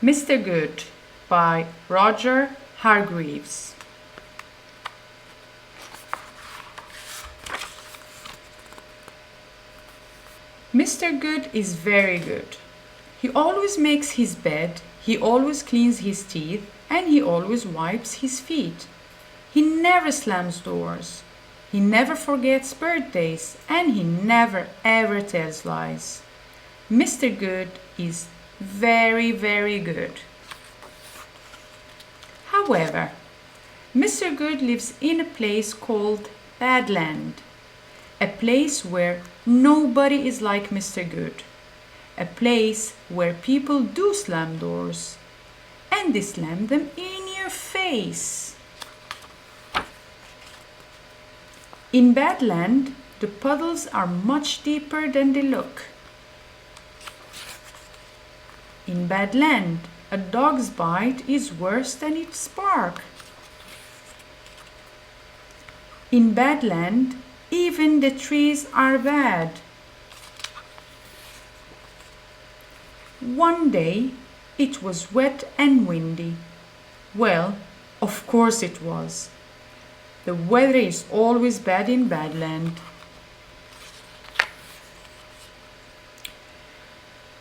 Mr. Good by Roger Hargreaves. Mr. Good is very good. He always makes his bed, he always cleans his teeth, and he always wipes his feet. He never slams doors. He never forgets birthdays, and he never ever tells lies. Mr. Good is very, very good. However, Mr. Good lives in a place called Badland, a place where nobody is like Mr. Good, a place where people do slam doors, and they slam them in your face. In Badland, the puddles are much deeper than they look. In Badland, a dog's bite is worse than its bark. In Badland, even the trees are bad. One day, it was wet and windy. Well, of course it was. The weather is always bad in Badland.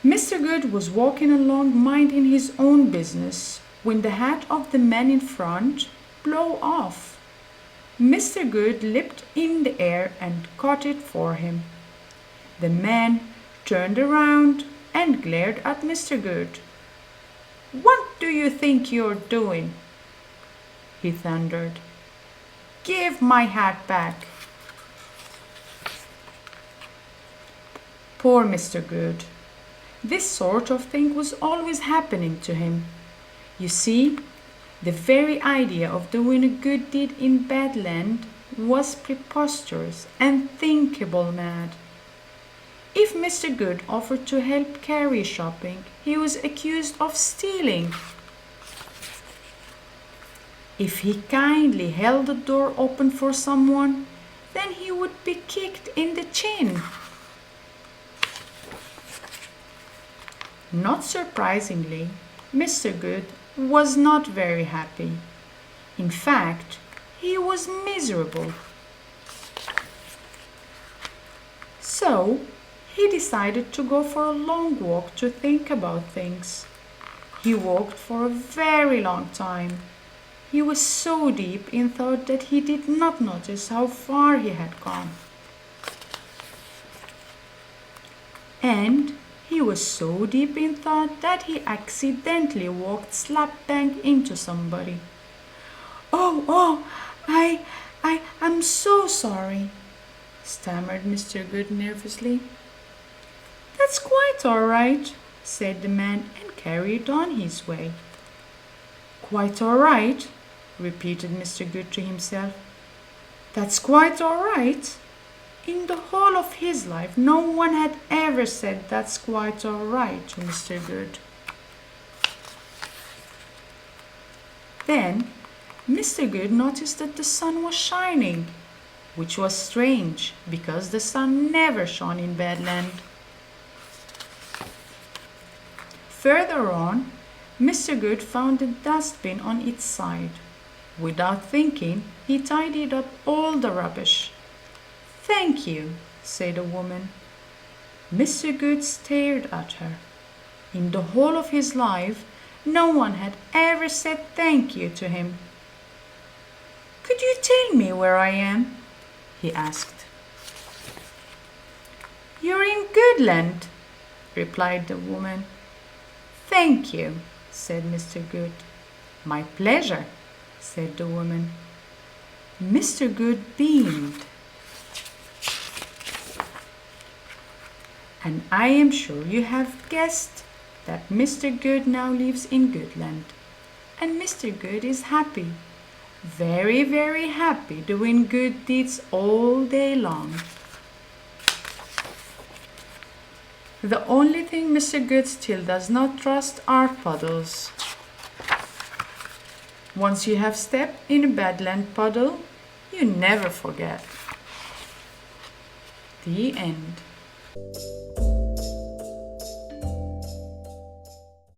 Mr. Good was walking along minding his own business when the hat of the man in front blew off. Mr. Good leaped in the air and caught it for him. The man turned around and glared at Mr. Good. "What do you think you're doing?" he thundered. "Give my hat back." Poor Mr. Good. This sort of thing was always happening to him. You see, the very idea of doing a good deed in Badland was preposterous and thinkable mad. If Mr. Good offered to help carry shopping, he was accused of stealing. If he kindly held the door open for someone, then he would be kicked in the chin. Not surprisingly, Mr. Good was not very happy. In fact, he was miserable. So, he decided to go for a long walk to think about things. He walked for a very long time. He was so deep in thought that he did not notice how far he had gone. And he was so deep in thought that he accidentally walked slap bang into somebody. Oh, I'm so sorry," stammered Mr. Good nervously. "That's quite all right," said the man and carried on his way. "Quite all right," repeated Mr. Good to himself. "That's quite all right." In the whole of his life, no one had ever said "that's quite all right" to Mr. Good. Then Mr. Good noticed that the sun was shining, which was strange because the sun never shone in Badland. Further on, Mr. Good found a dustbin on its side. Without thinking, he tidied up all the rubbish. "Thank you," said the woman. Mr. Good stared at her. In the whole of his life, no one had ever said thank you to him. "Could you tell me where I am?" he asked. "You're in Goodland," replied the woman. "Thank you," said Mr. Good. "My pleasure," said the woman. Mr. Good beamed. And I am sure you have guessed that Mr. Good now lives in Goodland. And Mr. Good is happy, very, very happy, doing good deeds all day long. The only thing Mr. Good still does not trust are puddles. Once you have stepped in a Badland puddle, you never forget. The end.